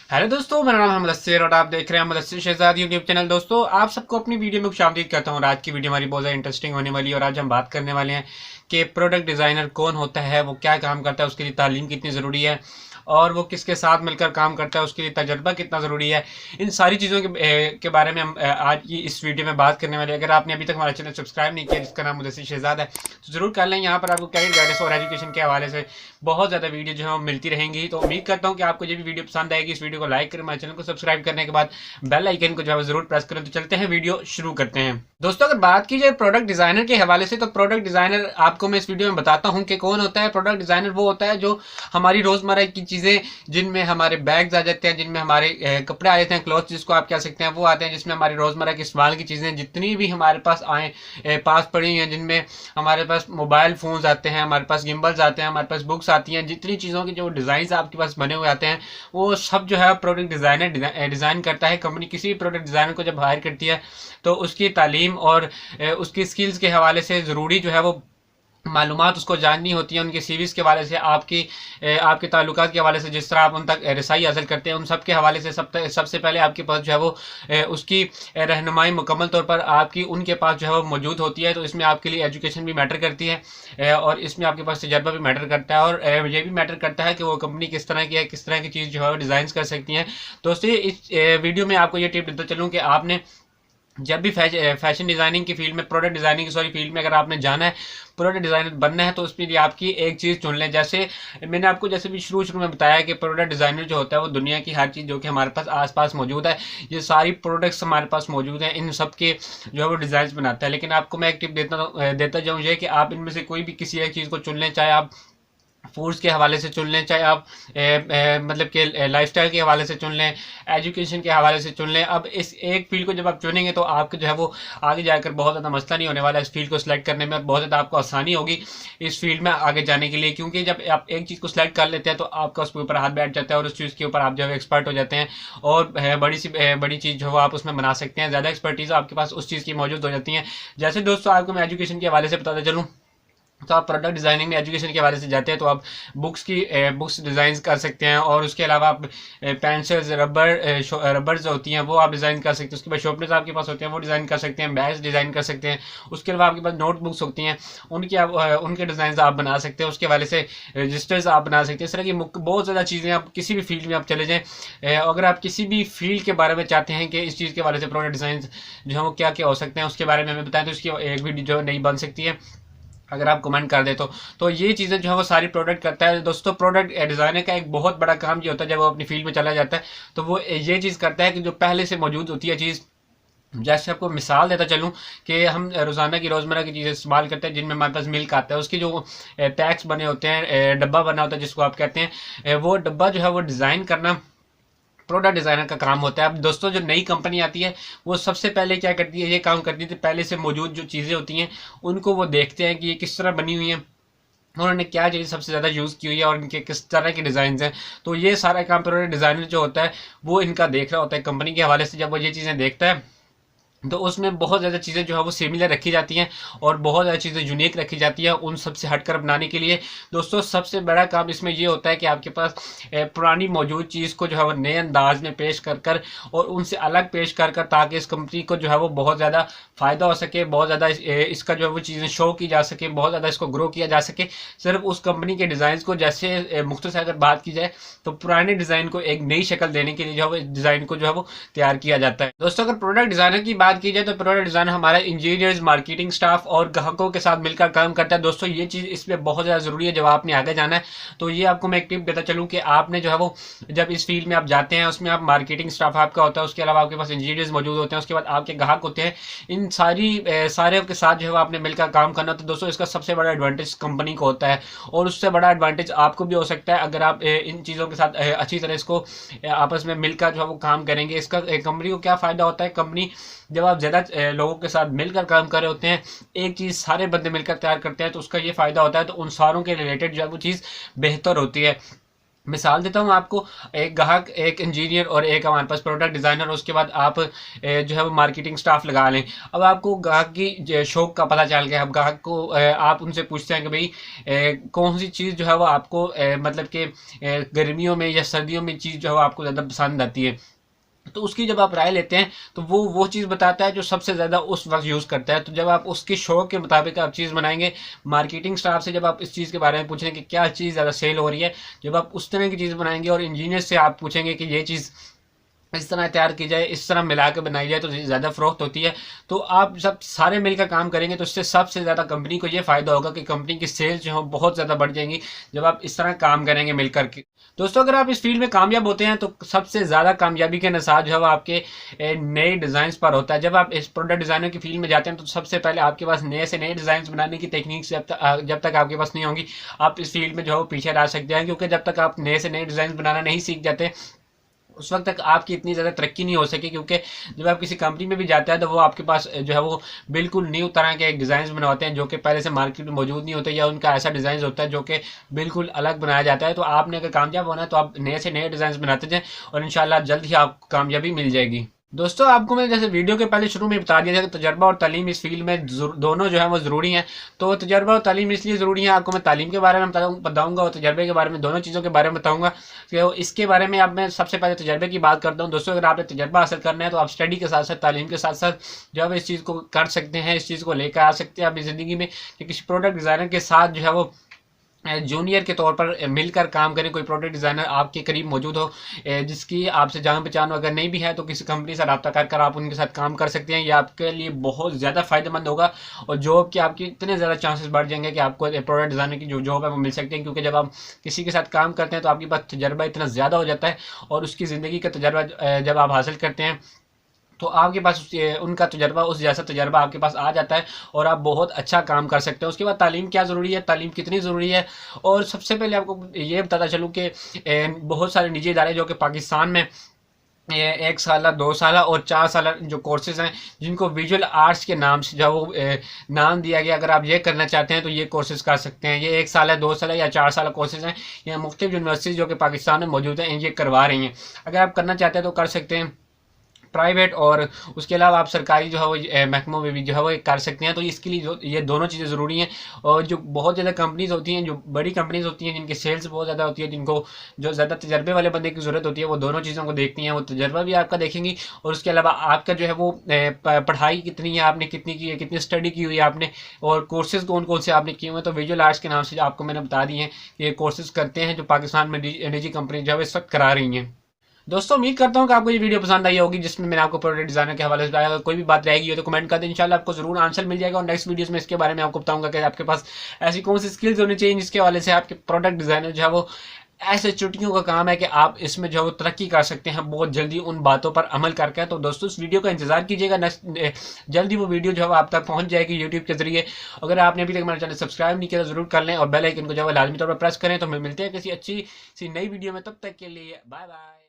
Hello दोस्तों, मेरा नाम है मुदस्सिर और आप देख रहे हैं मुदस्सिर शहजाद यूट्यूब चैनल। दोस्तों, आप सबको अपनी वीडियो में खुशामदीद करता हूँ और आज की वीडियो हमारी बहुत ज़्यादा इंटरेस्टिंग होने वाली है। और आज हम बात करने वाले हैं कि प्रोडक्ट डिज़ाइनर कौन होता है, वो क्या काम करता है, उसके लिए तालीम कितनी ज़रूरी है और वो किसके साथ मिलकर काम करता है, उसके लिए तजर्बा कितना ज़रूरी है। इन सारी चीज़ों के बारे में हम आज की इस वीडियो में बात करने वाले हैं। अगर आपने अभी तक हमारा चैनल सब्सक्राइब नहीं किया जिसका नाम मुदस्सिर शहजाद है तो ज़रूर कर लें। यहाँ पर आपको कैरियर गाइडेंस और एजुकेशन के हवाले से बहुत ज़्यादा वीडियो जो है मिलती रहेंगी। तो उम्मीद करता हूँ कि आपको ये भी वीडियो पसंद आएगी। इस वीडियो को लाइक करें, हमारे चैनल को सब्सक्राइब करने के बाद बेल आइकन को जो है ज़रूर प्रेस करें। तो चलते हैं, वीडियो शुरू करते हैं। दोस्तों, अगर बात की जाए प्रोडक्ट डिज़ाइनर के हवाले से, तो प्रोडक्ट डिज़ाइनर आपको मैं इस वीडियो में बताता हूँ कि कौन होता है। प्रोडक्ट डिज़ाइनर वो होता है जो हमारी रोज़मर्रा की चीज़ें, जिनमें हमारे बैग्स आ जाते हैं, जिनमें हमारे कपड़े आ जाते हैं, क्लॉथ जिसको आप कह सकते हैं, वो आते हैं, जिसमें हमारी रोज़मर्रा की इस्तेमाल की चीज़ें जितनी भी हमारे पास आए पास पड़ी हैं, जिनमें हमारे पास मोबाइल फ़ोन्स आते हैं, हमारे पास गिम्बल्स आते हैं, हमारे पास बुक्स आती हैं, जितनी चीज़ों के जो डिज़ाइन आपके पास बने हुए आते हैं वो सब जो है प्रोडक्ट डिज़ाइनर डिज़ाइन करता है। कंपनी किसी भी प्रोडक्ट डिज़ाइनर को जब हायर करती है तो उसकी तालीम और उसकी स्किल्स के हवाले से ज़रूरी जो है वो मालूमात उसको जाननी होती है। उनके सीवीज़ के हवाले से, आपके ताल्लुकात के हवाले से, जिस तरह आप उन तक रसाई हासिल करते हैं, उन सब के हवाले से सबसे पहले आपके पास जो है वो उसकी रहनुमाई मुकम्मल तौर पर आपकी उनके पास जो है वो मौजूद होती है। तो इसमें आपके लिए एजुकेशन भी मैटर करती है और इसमें आपके पास तजर्बा भी मैटर करता है और ये भी मैटर करता है कि वो कंपनी किस तरह की है, किस तरह की चीज़ जो है वो डिज़ाइन कर सकती हैं। दोस्तों, इस वीडियो में आपको ये टिप देता चलूँ कि आपने जब भी फैशन डिज़ाइनिंग की फील्ड में, प्रोडक्ट डिज़ाइनिंग की फील्ड में अगर आपने जाना है, प्रोडक्ट डिज़ाइनर बनना है, तो उसके लिए आपकी एक चीज़ चुन लें। जैसे मैंने आपको जैसे भी शुरू में बताया कि प्रोडक्ट डिज़ाइनर जो होता है वो दुनिया की हर चीज़ जो कि हमारे पास आसपास मौजूद है, ये सारी प्रोडक्ट्स हमारे पास मौजूद हैं, इन सब के जो है वो डिज़ाइन बनाता है। लेकिन आपको मैं एक टिप देता जाऊँ ये कि आप इनमें से कोई भी किसी एक चीज़ को चुन लें, चाहे आप फूड्स के हवाले से चुन लें, चाहे आप मतलब कि लाइफस्टाइल के हवाले से चुन लें, एजुकेशन के हवाले से चुन लें। अब इस एक फील्ड को जब आप चुनेंगे तो आपको जो है वो आगे जाकर बहुत ज़्यादा मसला नहीं होने वाला इस फील्ड को सिलेक्ट करने में, और बहुत ज़्यादा आपको आसानी होगी इस फील्ड में आगे जाने के लिए। क्योंकि जब आप एक चीज़ को सिलेक्ट कर लेते हैं तो आपका उसके ऊपर हाथ बैठ जाता है और उस चीज़ के ऊपर आप जो है एक्सपर्ट हो जाते हैं और बड़ी चीज़ जो है आप उसमें बना सकते हैं। ज़्यादा एक्सपर्टीज़ आपके पास उस चीज़ की मौजूद हो जाती हैं। जैसे दोस्तों, आपको मैं एजुकेशन के हवाले से बताता चलूँ, तो आप प्रोडक्ट डिज़ाइनिंग में एजुकेशन के हवाले से जाते हैं तो आप बुक्स डिज़ाइन कर सकते हैं और उसके अलावा आप पेंसिल्स, रबर्स जो होती हैं वो आप डिज़ाइन कर सकते हैं। उसके बाद शॉर्पनर्स आपके पास होते हैं, वो डिज़ाइन कर सकते हैं, बैग्स डिज़ाइन कर सकते हैं। उसके अलावा आपके पास नोटबुक्स होती हैं, उनके डिज़ाइन आप बना सकते हैं। उसके हवाले से रजिस्टर्स आप बना सकते हैं। इस तरह की बहुत ज़्यादा चीज़ें, आप किसी भी फील्ड में आप चले जाएँ, अगर आप किसी भी फील्ड के बारे में चाहते हैं कि इस चीज़ के हवाले से प्रोडक्ट डिज़ाइन जो है वो क्या क्या हो सकते हैं, उसके बारे में हमें बताएं तो इसकी एक वीडियो जो है नई बन सकती है अगर आप कमेंट कर दे तो ये चीज़ें जो है वो सारी प्रोडक्ट करता है। दोस्तों, प्रोडक्ट डिज़ाइनर का एक बहुत बड़ा काम ये होता है, जब वो अपनी फील्ड में चला जाता है तो वो ये चीज़ करता है कि जो पहले से मौजूद होती है चीज़, जैसे आपको मिसाल देता चलूँ कि हम रोज़ाना की रोज़मर्रा की चीज़ें इस्तेमाल करते हैं, जिनमें हमारे पास मिल्क आता है, उसके जो पैक्स बने होते हैं, डब्बा बना होता है जिसको आप कहते हैं, वो डब्बा जो है वो डिज़ाइन करना प्रोडक्ट डिज़ाइनर का काम होता है। अब दोस्तों, जो नई कंपनी आती है वो सबसे पहले क्या करती है, ये काम करती है, पहले से मौजूद जो चीज़ें होती हैं उनको वो देखते हैं कि ये किस तरह बनी हुई हैं, उन्होंने क्या चीज़ सबसे ज़्यादा यूज़ की हुई है और इनके किस तरह के डिज़ाइन हैं। तो ये सारा काम प्रोडक्ट डिज़ाइनर जो होता है वो इनका देख रहा होता है कंपनी के हवाले से। जब वो ये चीज़ें देखता है तो उसमें बहुत ज़्यादा चीज़ें जो है वो सिमिलर रखी जाती हैं और बहुत ज़्यादा चीज़ें यूनिक रखी जाती हैं उन सबसे हटकर बनाने के लिए। दोस्तों, सबसे बड़ा काम इसमें ये होता है कि आपके पास पुरानी मौजूद चीज़ को जो है वो नए अंदाज में पेश कर कर और उनसे अलग पेश कर कर, ताकि इस कंपनी को जो है वो बहुत ज़्यादा फ़ायदा हो सके, बहुत ज़्यादा इसका जो है वो चीज़ें शो की जा सके, बहुत ज़्यादा इसको ग्रो किया जा सके सिर्फ उस कंपनी के डिज़ाइन को। जैसे मुख्तसर अगर बात की जाए तो पुराने डिज़ाइन को एक नई शक्ल देने के लिए जो है वो डिज़ाइन को जो है वो तैयार किया जाता है। दोस्तों, अगर प्रोडक्ट डिज़ाइनर की बात की जाए तो प्रोडक्ट डिज़ाइनर हमारा इंजीनियर्स, मार्केटिंग स्टाफ और ग्राहकों के साथ मिलकर काम करता है। दोस्तों, ये चीज़ इसमें बहुत ज़्यादा ज़रूरी है जब आपने आगे जाना है। तो ये आपको मैं एक टिप देता चलूँ कि आपने जो है वो जब इस फील्ड में आप जाते हैं, उसमें आप मार्केटिंग स्टाफ आपका होता है, उसके अलावा आपके पास इंजीनियर्स मौजूद होते हैं, उसके बाद आपके ग्राहक होते हैं। इन सारे के साथ जो है आपने मिलकर काम करना। तो दोस्तों, इसका सबसे बड़ा एडवांटेज कंपनी को होता है और उससे बड़ा एडवांटेज आपको भी हो सकता है अगर आप इन चीज़ों के साथ अच्छी तरह इसको आपस में मिलकर जो है वो काम करेंगे। इसका कंपनी को क्या फ़ायदा होता है, कंपनी जब आप ज़्यादा लोगों के साथ मिलकर काम कर रहे होते हैं, एक चीज़ सारे बंदे मिलकर तैयार करते हैं तो उसका ये फ़ायदा होता है, तो उन सारों के रिलेटेड जो है वो चीज़ बेहतर होती है। मिसाल देता हूँ आपको, एक ग्राहक, एक इंजीनियर और एक हमारे पास प्रोडक्ट डिज़ाइनर, उसके बाद आप जो है वो मार्केटिंग स्टाफ लगा लें। अब आपको ग्राहक की शौक का पता चल गया। अब ग्राहक को आप उनसे पूछते हैं कि भाई कौन सी चीज़ जो है वो आपको मतलब कि गर्मियों में या सर्दियों में चीज़ जो है वो आपको ज़्यादा पसंद आती है। तो उसकी जब आप राय लेते हैं तो वो चीज़ बताता है जो सबसे ज़्यादा उस वक्त यूज़ करता है। तो जब आप उसके शौक के मुताबिक आप चीज़ बनाएंगे, मार्केटिंग स्टाफ से जब आप इस चीज़ के बारे में पूछेंगे कि क्या चीज़ ज़्यादा सेल हो रही है, जब आप उस तरह की चीज़ बनाएंगे, और इंजीनियर से आप पूछेंगे कि ये चीज़ इस तरह तैयार की जाए, इस तरह मिला के बनाई जाए तो ज़्यादा फ़रोख्त होती है। तो आप जब सारे मिलकर काम करेंगे तो इससे सबसे ज़्यादा कंपनी को ये फ़ायदा होगा कि कंपनी की सेल्स जो है बहुत ज़्यादा बढ़ जाएंगी जब आप इस तरह काम करेंगे मिलकर के। दोस्तों, अगर आप इस फील्ड में कामयाब होते हैं तो सबसे ज़्यादा कामयाबी के नसार जो है वो आपके नए डिज़ाइन पर होता है। जब आप इस प्रोडक्ट डिज़ाइनर की फील्ड में जाते हैं तो सबसे पहले आपके पास नए से नए डिज़ाइन बनाने की टेक्निक जब तक आपके पास नहीं होंगी, आप इस फील्ड में जो है वो पीछे रह सकते हैं। क्योंकि जब तक आप नए से नए डिज़ाइन बनाना नहीं सीख जाते, उस वक्त तक आपकी इतनी ज़्यादा तरक्की नहीं हो सकी। क्योंकि जब आप किसी कंपनी में भी जाते हैं तो वो आपके पास जो है वो बिल्कुल न्यू तरह के डिज़ाइन बनवाते हैं जो कि पहले से मार्केट में मौजूद नहीं होते, या उनका ऐसा डिज़ाइन होता है जो कि बिल्कुल अलग बनाया जाता है। तो आपने अगर कामयाब होना है तो आप नए से नए डिज़ाइन बनाते जाएँ और इंशाल्लाह जल्द ही आपको कामयाबी मिल जाएगी। दोस्तों, आपको मैंने जैसे वीडियो के पहले शुरू में बता दिया था कि तजर्बा और तालीम इस फील्ड में दोनों जो है वो ज़रूरी हैं। तो तजर्बा और तालीम इसलिए ज़रूरी है, आपको मैं तालीम के बारे में बताऊंगा और तजर्बे के बारे में, दोनों चीज़ों के बारे में बताऊंगा। तो इसके बारे में अब मैं सबसे पहले तजर्बे की बात करता हूँ। दोस्तों, अगर आपने तजर्बा हासिल करना है तो आप स्टडी के साथ साथ, तालीम के साथ साथ जो है इस चीज़ को कर सकते हैं, इस चीज़ को लेकर आ सकते हैं अपनी ज़िंदगी में कि किसी प्रोडक्ट डिज़ाइनर के साथ जो है वो जूनियर के तौर पर मिलकर काम करें। कोई प्रोडक्ट डिज़ाइनर आपके करीब मौजूद हो जिसकी आपसे जान पहचान अगर नहीं भी है तो किसी कंपनी से रब्ता कर आप उनके साथ काम कर सकते हैं। ये आपके लिए बहुत ज़्यादा फ़ायदेमंद होगा और जॉब के आपके इतने ज़्यादा चांसेस बढ़ जाएंगे कि आपको प्रोडक्ट डिज़ाइनर की जो जॉब है वो मिल सकती है। क्योंकि जब आप किसी के साथ काम करते हैं तो आपके पास तजर्बा इतना ज़्यादा हो जाता है, और उसकी ज़िंदगी का तजर्बा जब आप हासिल करते हैं तो आपके पास उनका तजर्बा, उस जैसा तजर्बा आपके पास आ जाता है और आप बहुत अच्छा काम कर सकते हैं। उसके बाद तालीम क्या ज़रूरी है, तालीम कितनी ज़रूरी है। और सबसे पहले आपको ये बताता चलूँ कि बहुत सारे निजी इदारे जो कि पाकिस्तान में 1 साल, 2 साल और 4 साल जो कोर्सेज़ हैं, जिनको विजुअल आर्ट्स के नाम से जो वो नाम दिया गया, अगर आप ये करना चाहते हैं तो ये कोर्सेज़ कर सकते हैं। ये 1 साल है, 2 साल है या 4 साल कोर्सेज़ हैं। ये मुख्तलिफ यूनिवर्सिटीज़ जो कि पाकिस्तान में मौजूद हैं ये करवा रही हैं। अगर आप करना चाहते हैं तो कर सकते हैं प्राइवेट, और उसके अलावा आप सरकारी जो है वो महकमों में भी जो है वो कर सकते हैं। तो इसके लिए जो ये दोनों चीज़ें ज़रूरी हैं। और जो बहुत ज़्यादा कंपनीज़ होती हैं, जो बड़ी कंपनीज़ होती हैं जिनकी सेल्स बहुत ज़्यादा होती है, जिनको जो ज़्यादा तजर्बे वाले बंदे की ज़रूरत होती है, वो दोनों चीज़ों को देखती हैं। वो तजर्बा भी आपका देखेंगी और उसके अलावा आपका जो है वो पढ़ाई कितनी है, आपने कितनी की है, कितनी स्टडी की हुई है आपने, और कोर्सेज़ कौन कौन से आपने किए हुए हैं। तो विजुअल आर्ट्स के नाम से जो आपको मैंने बता दिए हैं, ये कोर्सेज़ करते हैं जो पाकिस्तान में निजी कंपनी जो है इस वक्त करा रही हैं। दोस्तों, उम्मीद करता हूँ कि आपको ये वीडियो पसंद आई होगी जिसमें मैंने आपको प्रोडक्ट डिजाइनर के हवाले से बताया। अगर कोई भी बात रहेगी हो तो कमेंट कर दें, इंशाल्लाह आपको जरूर आंसर मिल जाएगा। और नेक्स्ट वीडियोस में इसके बारे में आपको बताऊंगा कि आपके पास ऐसी कौन सी स्किल्स होनी चाहिए जिसके हवाले से आपके प्रोडक्ट डिजाइनर जो है वो ऐसे चुटकियों का काम है कि आप इसमें जो है वो तरक्की कर सकते हैं बहुत जल्दी उन बातों पर अमल करके। तो दोस्तों, इस वीडियो का इंतजार कीजिएगा, नेक्स्ट जल्दी वो वीडियो जो है आप तक पहुंच जाएगी यूट्यूब के जरिए। अगर आपने अभी तक हमारा चैनल सब्सक्राइब नहीं किया तो जरूर कर लें और बेल आइकन को जो है लाजमी तौर पर प्रेस करें। तो मिलते हैं किसी अच्छी सी नई वीडियो में, तब तक के लिए बाय बाय।